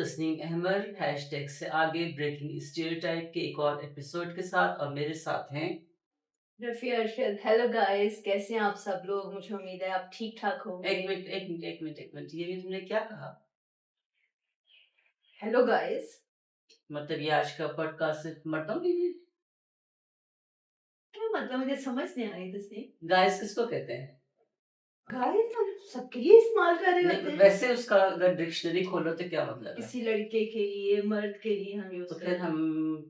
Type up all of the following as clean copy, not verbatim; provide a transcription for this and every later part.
Tasneem Ahmad hashtag से आगे breaking stereotype के एक और एपिसोड के साथ और मेरे साथ हैं रफ़ी अरशद। हेलो गाइस, कैसे हैं आप सब लोग? मुझे उम्मीद है आप ठीक ठाक एक होंगे। मिनट एक मिनट एक मिनट एक मिनट ये तुमने क्या कहा? Hello guys. मतलब ये आज का पॉडकास्ट सिर्फ मर्दों के लिए? क्या मतलब, मुझे समझ नहीं आई तस्नीम। गाइस किसको कहते हैं? गाइस हम सबके लिए इस्तेमाल कर रहे होते नहीं, हैं। वैसे उसका अगर डिक्शनरी खोलो तो क्या मतलब है? किसी लड़के के लिए, मर्द के लिए हम यूज तो फिर करते हम हैं।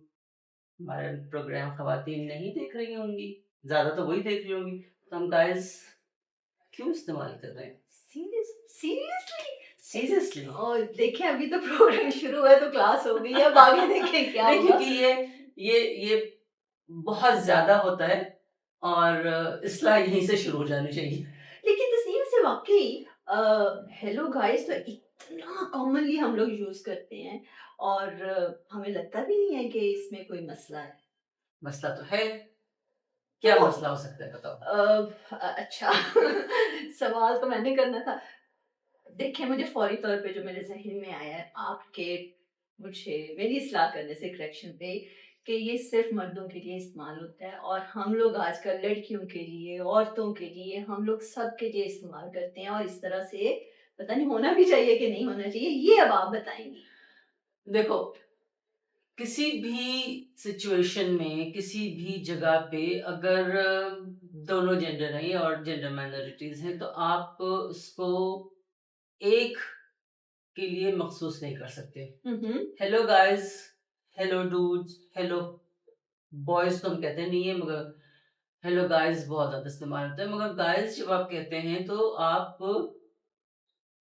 हमारे प्रोग्राम खवातीन नहीं देख रही होंगी, ज्यादा तो वही देख रही होंगी, तो हम गाइस क्यों इस्तेमाल कर रहे हैं? सीरियसली। सीरियसली। और देखें, अभी तो प्रोग्राम शुरू हुआ है तो क्लास हो गई है, अब आगे देखें क्या नहीं, होगा। क्योंकि ये बहुत ज्यादा होता है और इसलाह यहीं से शुरू हो जानी चाहिए। लेकिन तस्नीम से वाकई हेलो गाइस तो इतना कॉमनली हम लोग यूज करते हैं और हमें लगता भी नहीं है कि इसमें कोई मसला है। मसला तो है। क्या तो मसला हो सकता है बताओ? अच्छा सवाल तो मैंने करना था। देखिए, मुझे फौरी तौर पे जो मेरे ज़हन में आया है आपके मुझे मेरी इस्लाह करने से, करेक्शन पे, कि ये सिर्फ़ मर्दों के लिए इस्तेमाल होता है और हम लोग आजकल लड़कियों के लिए, औरतों के लिए, हम लोग सबके लिए इस्तेमाल करते हैं और इस तरह से पता नहीं होना भी चाहिए कि नहीं होना चाहिए, ये अब आप बताएँगी। देखो, किसी भी सिचुएशन में किसी भी जगह पे अगर दोनों जेंडर हैं और जेंडर माइनॉरिटीज हैं तो आप उसको एक के लिए मखसूस नहीं कर सकते। हुँ, हुँ। Hello guys, hello dudes, hello boys तो हम कहते नहीं है, मगर हेलो गाइस बहुत ज्यादा इस्तेमाल होता है। मगर गाइस जब आप कहते हैं तो आप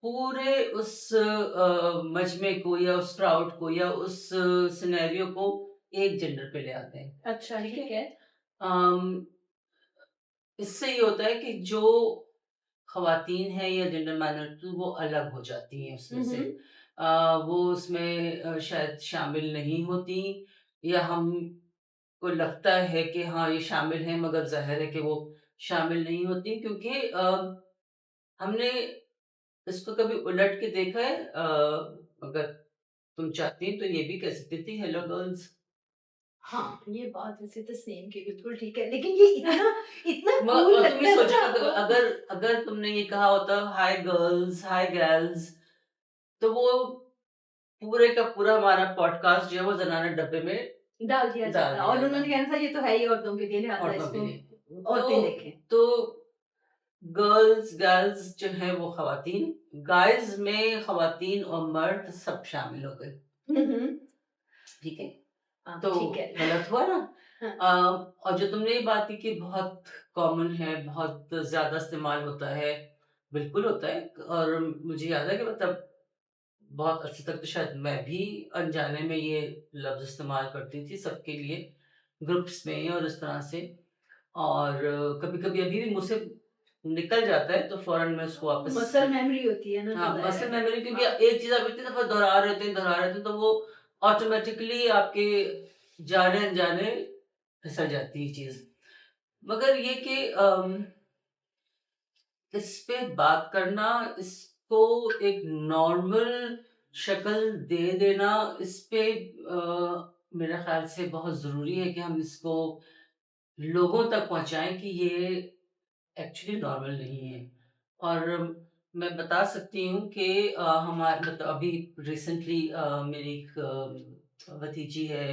पूरे उस मजमे को या उस क्राउड को या उस सिनेरियो को एक जेंडर पे ले आते हैं। अच्छा, ठीक है? ठीक है। अम, इससे ये होता है कि जो खवातीन हैं या जेंडर माइनॉरिटी वो अलग हो जाती हैं उसमें हुँ, से। हुँ। वो उसमें शायद शामिल नहीं होती, या हमको लगता है कि हाँ ये शामिल हैं, मगर ज़ाहिर है कि वो शामिल नहीं होती, क्योंकि हमने इसको कभी उलट के देखा है। अगर तुम चाहती तो ये भी कह सकती थी हेलो गर्ल्स। हाँ, ये बात वैसे तो सेम की बिल्कुल ठीक है, लेकिन ये इतना इतना कूल और तुम लगता ये है सोचो पता है कि आपको? अगर अगर तुमने ये कहा होता हाय गर्ल्स, हाय गर्ल्स, तो वो पूरे का पूरा हमारा पॉडकास्ट जो है वो ज़नाना डब्बे में डाल दिया डाल जाता और दिया उन्होंने जाता, कहना था ये तो है ही औरतों के लिए, लिहाज़ा औरतों के इसको लिए। औरतें देखें। तो गर्ल्स गर्ल्स जो है वो खवातीन, गाइज में खवातीन और मर्द सब शामिल हो गए। हुँ, हुँ। ठीक है? हाँ, तो ठीक है। गलत हुआ ना? हाँ। और जो तुमने ये बात की कि बहुत कॉमन है, बहुत ज़्यादा इस्तेमाल होता है, बिल्कुल होता है। और मुझे याद है कि मतलब बहुत अर्से तक तो शायद मैं भी अनजाने में ये लफ्ज़ इस्तेमाल करती थी सबके लिए, ग्रुप्स में और इस तरह से। और कभी-कभी अभी भी मुझसे निकल जाता है तो फ़ौरन मैं उसको वापस। मसल मेमोरी होती है ना, जो हाँ, ज़ाहिर मसल है। मेमोरी, क्योंकि हाँ। एक चीज़ आप इतनी दफ़ा दोहरा रहे होते हैं तो वो ऑटोमैटिकली आपके जाने-अनजाने फिसल जाती है चीज़। मगर ये कि इस पे बात करना, इसको एक नॉर्मल शक्ल दे देना, इस पे मेरे ख़्याल से बहुत ज़रूरी है कि हम इसको लोगों तक पहुँचाएँ कि ये एक्चुअली नॉर्मल नहीं है। और मैं बता सकती हूँ कि हमारे मतलब अभी रिसेंटली मेरी एक भतीजी है,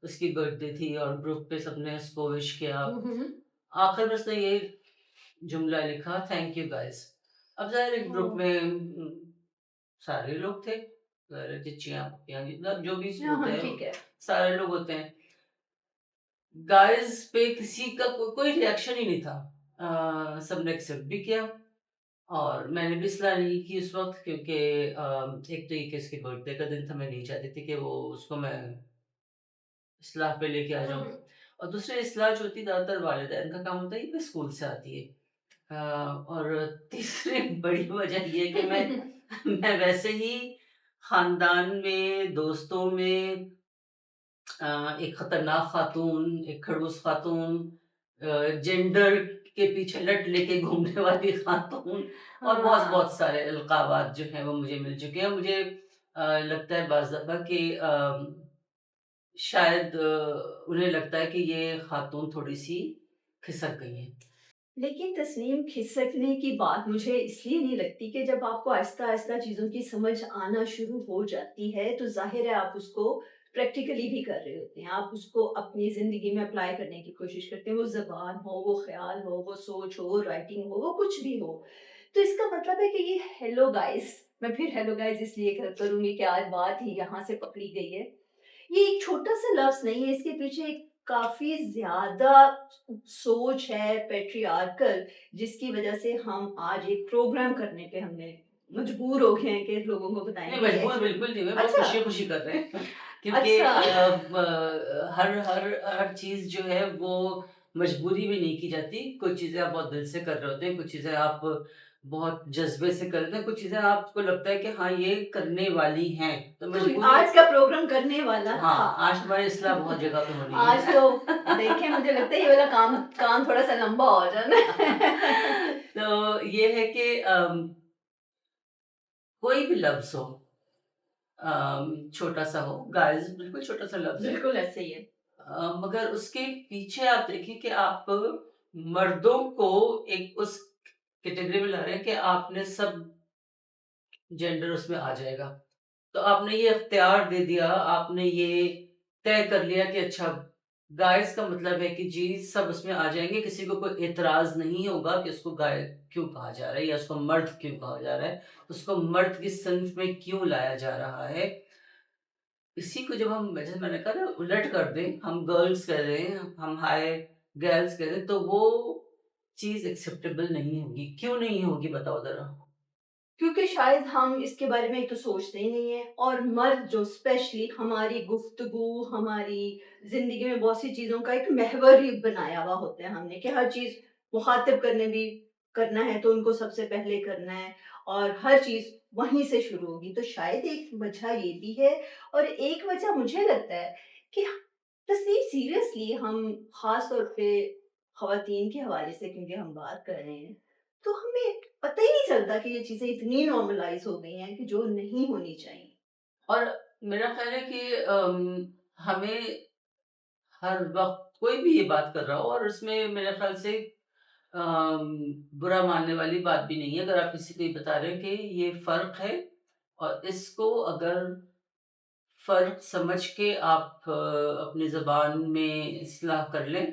उसकी बर्थडे थी और ग्रुप पे सबने उसको विश किया। हुँ, हुँ। आखिर में उसने ये जुमला लिखा, थैंक यू गाइस। अब ज़ाहिर है ग्रुप ओह! में सारे लोग थे, चिचियाँ, पुपियाँ, मतलब जो भी हाँ, होते हाँ, हैं, ठीक है। सारे लोग होते हैं। गाइस पे किसी का कोई रिएक्शन ही नहीं था। सबने एक्सेप्ट भी किया और मैंने भी सलाह नहीं की उस वक़्त, क्योंकि एक तो ये कि इसके बर्थडे का दिन था, मैं नहीं चाहती थी कि वो उसको मैं इस्लाह पे लेके आ हुँ, जाऊँ। हुँ। और दूसरी इस्लाह जो होती है ज़्यादातर वालिदैन का काम होता है, ये स्कूल से आती है। और तीसरी बड़ी वजह ये है कि मैं वैसे ही ख़ानदान में, दोस्तों में एक खतरनाक खातून, एक खड़ूस खातून, जेंडर के पीछे लट लेके घूमने वाली खातून और हाँ। बहुत-बहुत सारे अलक़ाबात जो हैं वो मुझे मिल चुके हैं। मुझे लगता है बाज़ दफ़ा कि शायद उन्हें लगता है कि ये खातून थोड़ी-सी खिसक गई हैं। लेकिन तस्नीम खिसकने की बात मुझे इसलिए नहीं लगती कि जब आपको आहिस्ता-आहिस्ता चीज़ों की समझ आना शुरू हो जाती है, तो ज़ाहिर है आप उसको प्रैक्टिकली भी कर रहे होते हैं। आप उसको अपनी ज़िंदगी में अप्लाई करने की कोशिश करते हैं। वो ज़बान हो, वो ख़्याल हो, वो सोच हो, राइटिंग हो, वो कुछ भी हो। तो इसका मतलब है कि ये हेलो गाइस, मैं फिर हेलो गाइस इसलिए करूँगी कि आज बात ही यहाँ से पकड़ी गई है। ये एक छोटा-सा लफ्ज़ नहीं है, इसके पीछे एक काफ़ी ज़्यादा सोच है पैट्रियार्कल, जिसकी वज़ह से हम आज एक प्रोग्राम करने पे हमने मजबूर हो गए हैं कि लोगों को बताएँ नहीं, कि मजबूर ऐसे बिल्कुल नहीं हुए, बहुत अच्छा, खुशी-खुशी कर रहे हैं क्योंकि अच्छा। हर हर हर चीज़ जो है वो मजबूरी में नहीं की जाती। कुछ चीज़ें आप बहुत दिल से कर रहे होते हैं, कुछ चीज़ें आप बहुत जज़्बे से करते हैं, कुछ चीज़ें आपको लगता है कि हाँ, ये करने वाली हैं। तो तो मजबूरी आज का प्रोग्राम करने वाला था। हाँ, आज तुम्हारी इस्लाह बहुत जगह पे होनी आज है। तो देखें मुझे लगता है ये वाला काम काम थोड़ा-सा लंबा हो जाना है। तो ये है कि कोई भी लफ्ज़ हो छोटा-सा हो, गाइज़ बिल्कुल छोटा-सा लफ्ज़ है। बिल्कुल ऐसे ही है। मगर उसके पीछे आप देखिए कि आप मर्दों को एक उस कैटेगरी में ला रहे हैं कि आपने सब जेंडर उसमें आ जाएगा। तो आपने ये इख्तियार दे दिया, आपने ये तय कर लिया कि अच्छा गाइज़ का मतलब है कि जी सब उसमें आ जाएँगे, किसी को कोई एतराज़ नहीं होगा कि उसको गाय क्यों कहा जा रहा है या उसको मर्द क्यों कहा जा रहा है, उसको मर्द की सिन्फ में क्यों लाया जा रहा है। इसी को जब हम जैसे मैंने कहा ना उलट कर दें, हम गर्ल्स कह रहे हैं, हम हाय गर्ल्स कह रहे हैं, तो वो चीज़ एक्सेप्टेबल नहीं होगी। क्यों नहीं होगी बताओ ज़रा? क्योंकि शायद हम इसके बारे में एक तो सोचते ही नहीं हैं और मर्द जो स्पेशली हमारी गुफ्तगू, हमारी ज़िंदगी में बहुत सी चीज़ों का एक महवर ही बनाया हुआ होता है हमने कि हर चीज़ मुखातिब करने भी करना है तो उनको सबसे पहले करना है और हर चीज़ वहीं से शुरू होगी। तो शायद एक वजह ये भी है और एक वजह मुझे लगता है कि तस्नीम सीरियसली हम ख़ास तौर पे ख़वातीन के हवाले से क्योंकि हम बात कर रहे हैं, तो हमें पता ही नहीं चलता कि ये चीज़ें इतनी नॉर्मलाइज़ हो गई हैं कि जो नहीं होनी चाहिए। और मेरा ख़्याल है कि हमें हर वक़्त कोई भी ये बात कर रहा हो और उसमें मेरे ख़्याल से अम, बुरा मानने वाली बात भी नहीं है। अगर आप किसी को ये बता रहे हैं कि ये फ़र्क है और इसको अगर फ़र्क समझ के आप अपनी ज़बान में इस्लाह कर लें,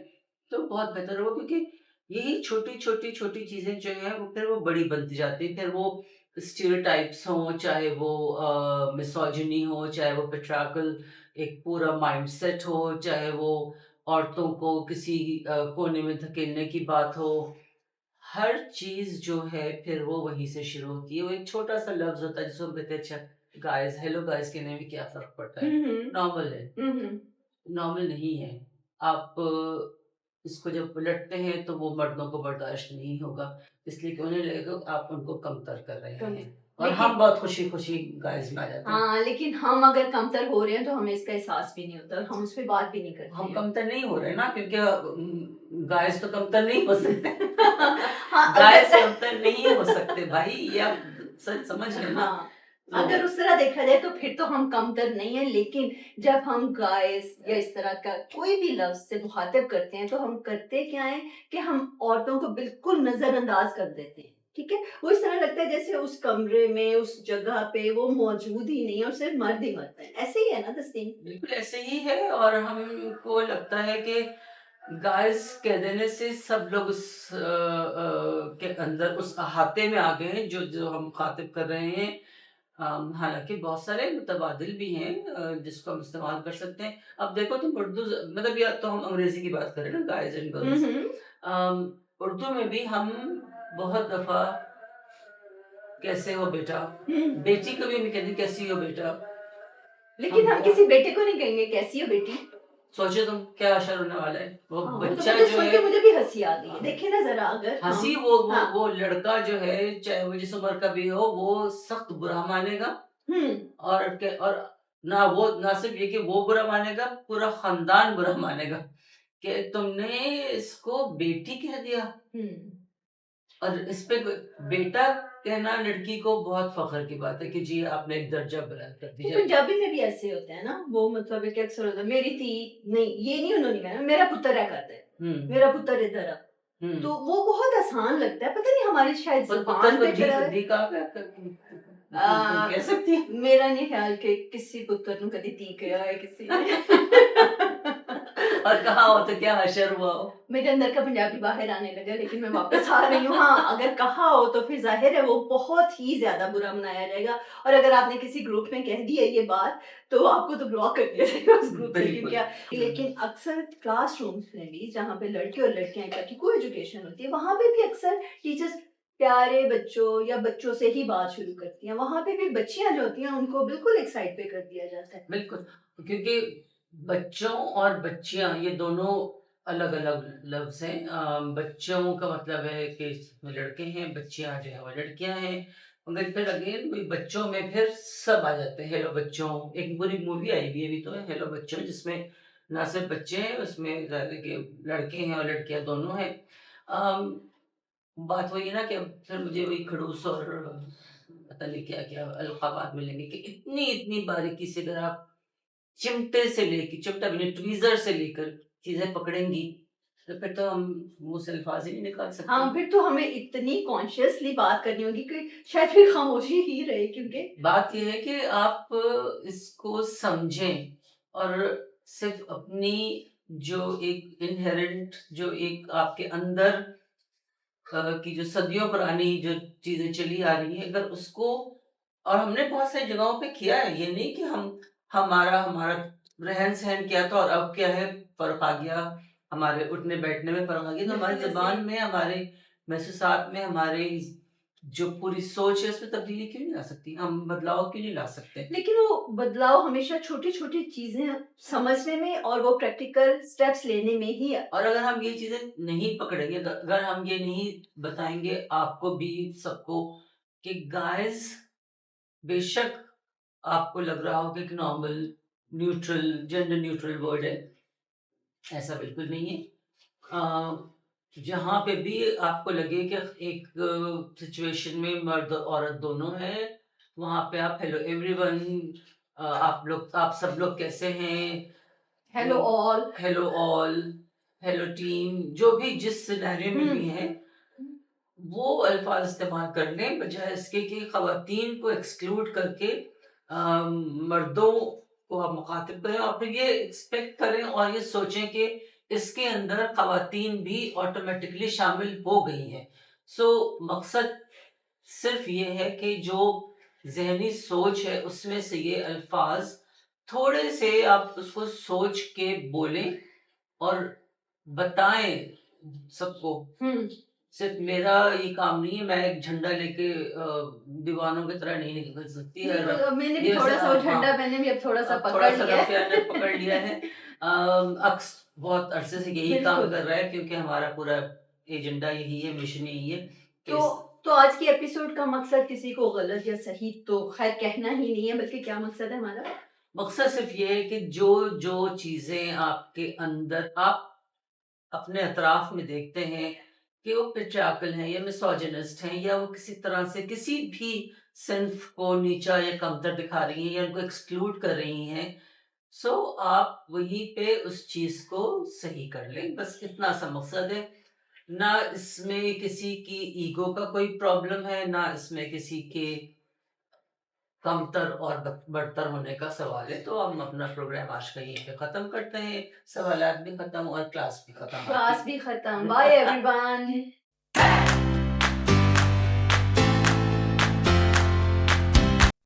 तो बहुत बेहतर होगा क्योंकि यही छोटी-छोटी, छोटी चीज़ें जो हैं वो फिर वो बड़ी बनती जाती हैं। फिर वो स्टीरियोटाइप्स हों, चाहे वो मिसोजिनी हो, चाहे वो पैट्रियार्कल एक पूरा माइंडसेट हो, चाहे वो औरतों को किसी कोने में धकेलने की बात हो। हर चीज़ जो है फिर वो वहीं से शुरू होती है। वो एक छोटा-सा लफ्ज़ होता है जिसको हम कहते हैं अच्छा गाइज़, हेलो गाइज़ कहने में क्या फ़र्क पड़ता हुँ, है? हुँ। नॉर्मल है। हुँ, हुँ। नॉर्मल नहीं है। आप इसको जब उलटते हैं तो वो मर्दों को बर्दाश्त नहीं होगा। इसलिए कि उन्हें लगेगा कि आप उनको कमतर कर रहे कम हैं और हम लेकिन बहुत खुशी-खुशी गाइज़ में आ जाते हैं। हाँ, लेकिन हम अगर कमतर हो रहे हैं तो हमें इसका एहसास भी नहीं होता और हम उस पे बात भी नहीं करते हम हैं। कमतर नहीं हो रहे ना क्योंकि गाइज़ तो कमतर नहीं हो सकते। हाँ, गाइज़ अगर कमतर नहीं हो सकते भाई ये आप सच समझ लेना। हाँ, तो अगर उस तरह देखा जाए तो फिर तो हम कमतर नहीं हैं, लेकिन जब हम गाइस या इस तरह का कोई भी लफ्ज़ से मुखातिब करते हैं, तो हम करते क्या हैं कि हम औरतों को बिल्कुल नज़रअंदाज कर देते हैं, ठीक है? वो इस तरह लगता है जैसे उस कमरे में, उस जगह पे वो मौजूद ही नहीं है और सिर्फ़ मर्द ही मर्द हैं। ऐसे ही है ना तस्लीम? बिल्कुल ऐसे ही है और हमको लगता है कि गाइस कह देने से सब लोग उस के अंदर उस अहाते में आ गए हैं जो जो हम मुखातिब कर रहे हैं। हालाँकि बहुत सारे मुतबादिल भी हैं जिसको हम इस्तेमाल कर सकते हैं। अब देखो तुम उर्दू मतलब या तो हम अंग्रेज़ी की बात करें ना गाइज़ एंड हुँ, गर्ल्स। हुँ। अम, उर्दू में भी हम बहुत दफ़ा कैसे हो बेटा? हुँ। बेटी को भी हम कहते हैं कैसी हो बेटा? लेकिन हम हम किसी बहुत बेटे को नहीं कहेंगे, "कैसी हो बेटी?" सोचो तुम क्या असर होने वाला है? वो हाँ, वो तो बच्चा मुझे जो सुन है के मुझे भी हँसी आ गई है। हाँ, देखिए ना ज़रा अगर हँसी हम वो हाँ। वो लड़का जो है चाहे वो जिस उम्र का भी हो वो सख्त बुरा मानेगा हुँ। और ना वो ना सिर्फ ये कि वो बुरा मानेगा, पूरा खानदान बुरा मानेगा कि तुमने इसको बेटी कह दिया। हुँ। और इस पे बेटा कहना लड़की को बहुत फख्र की बात है कि जी आपने एक दर्जा बुलंद कर ये दिया। पंजाबी में भी ऐसे होते हैं ना, वो मतलब है कि अक्सर होता है मेरी धी, नहीं ये नहीं उन्होंने कहना, मेरा पुत्र है कहते हैं, हम्म मेरा पुत्र इधर आ। हम्म तो वो बहुत आसान लगता है, पता नहीं हमारी शायद पुत्र जुबान को पे चढ़ा है। धी कहा कोई आ, कह सकती है। मेरा नहीं ख्याल कि किसी पुत्र ਨੂੰ कदी धी कहा है किसी ने। और कहा हो तो क्या हशर हुआ हो। मेरे अंदर का पंजाबी बाहर आने लगा, लेकिन मैं वापस आ रही हूँ। हाँ, अगर कहा हो तो फिर ज़ाहिर है वो बहुत ही ज़्यादा बुरा मनाया जाएगा, और अगर आपने किसी ग्रुप में कह दी है ये बात, तो आपको तो ब्लॉक कर दिया जाएगा उस ग्रुप से, बिल्कुल। क्योंकि लेकिन अक्सर क्लासरूम्स में भी जहाँ पे लड़के और लड़कियाँ इकट्ठी को-एजुकेशन होती है, वहाँ पे भी अक्सर टीचर्स प्यारे बच्चों या बच्चों से ही बात शुरू करती हैं। वहाँ पे भी बच्चियाँ जो होती हैं उनको बिल्कुल एक साइड पे कर दिया जाता है। बिल्कुल, क्योंकि बच्चों और बच्चियाँ ये दोनों अलग-अलग लफ्ज़ हैं। बच्चों का मतलब है कि इसमें लड़के हैं, बच्चियाँ जो है वो लड़कियाँ हैं। मगर फिर अगेन वही बच्चों में फिर सब आ जाते हैं। हेलो बच्चों, एक पूरी मूवी आई भी है अभी तो है हेलो बच्चों, जिसमें ना सिर्फ़ बच्चे हैं, उसमें ज़ाहिर है कि लड़के हैं और लड़कियाँ दोनों हैं। अम, बात वही है ना कि अब फिर मुझे वही खड़ूस और पता नहीं क्या-क्या अल्क़ाबात मिलेंगे कि इतनी-इतनी बारीकी से अगर आप चिमटे से लेके चिमटा भी नहीं ट्वीज़र से लेकर चीज़ें पकड़ेंगी, तो फिर तो हम मुँह से अल्फ़ाज़ ही नहीं निकाल सकते। हाँ, फिर तो हमें इतनी कॉन्शियसली बात करनी होगी कि शायद फिर खामोशी ही रहे, क्योंकि बात ये है कि आप इसको समझें और सिर्फ़ अपनी जो एक इन्हेरेंट जो एक आपके अंदर की जो सदियों पुरानी जो चीज़ें चली आ रही हैं, अगर उसको और हमने बहुत सारी जगहों पे किया है, ये नहीं कि हमारा हमारा रहन-सहन क्या था और अब क्या है, फ़र्क आ गया, हमारे उठने-बैठने में फ़र्क आ गया, तो हमारी बिल्कुल ऐसे ही। ज़ुबान में, हमारे महसूसात में, हमारे जो पूरी सोच है, उसमें तब्दीली क्यों नहीं ला सकती? हम बदलाव क्यों नहीं ला सकते? लेकिन वो बदलाव हमेशा छोटी-छोटी चीज़ें समझने में और वो प्रैक्टिकल स्टेप्स लेने में ही और अगर हम ये चीज़ें नहीं पकड़ेंगे, अगर हम ये नहीं बताएँगे आपको भी, सबको कि गाइज़ बेशक आपको लग रहा हो कि एक normal, neutral, gender neutral word है, ऐसा बिल्कुल नहीं है। जहाँ पे भी आपको लगे कि एक सिचुएशन में मर्द और औरत दोनों हैं, वहाँ पे आप हेलो एवरीवन, आप सब लोग कैसे हैं? Hello all. Hello all, hello team, जो भी जिस सिनेरियो में हुँ। भी हैं, वो अल्फ़ाज़ इस्तेमाल कर लें, बजाय इसके कि ख़वातीन को एक्सक्लूड करके मर्दों को आप मुख़ातिब करें और फिर ये एक्सपेक्ट करें और ये सोचें कि इसके अंदर ख़वातीन भी ऑटोमैटिकली शामिल हो गई हैं। सो मकसद सिर्फ़ ये है कि जो ज़हनी सोच है, उसमें से ये अल्फ़ाज़ थोड़े से आप उसको सोच के बोलें और बताएँ सबको। हुँ। सिर्फ मेरा ये काम नहीं है, मैं एक झंडा लेके दीवानों की तरह नहीं निकल सकती है। बिल्कुल, अब मैंने भी ये वैसे थोड़ा-सा वो हाँ, झंडा मैंने भी अब थोड़ा-सा अब पकड़ थोड़ा-सा लिया रफ़िया ने है। पकड़ लिया है। बहुत अरसे से यही काम बिल्कुल। कर रहा है क्योंकि हमारा पूरा एजेंडा यही है, मिशन यही है कि तो इस तो आज की एपिसोड का मकसद किसी को गलत या सही तो ख़ैर कहना ही नहीं है, बल्कि क्या मकसद है हमारा? मकसद सिर्फ ये है कि जो-जो चीज़ें आपके अंदर आप अपने अतराफ में देखते हैं कि वो पेट्रियार्कल हैं या मिसोजिनिस्ट हैं या वो किसी तरह से किसी भी सिन्फ को नीचा या कमतर दिखा रही हैं या उनको एक्सक्लूड कर रही हैं, सो आप वहीं पे उस चीज़ को सही कर लें, बस इतना सा मकसद है। ना इसमें किसी की ईगो का कोई प्रॉब्लम है, ना इसमें किसी के कमतर और बढ़तर होने का सवाल है। तो हम अपना प्रोग्राम आज का यहीं पे ख़त्म करते हैं। सवालात भी ख़त्म और क्लास भी ख़त्म क्लास आपकी। भी खत्म। Bye everyone.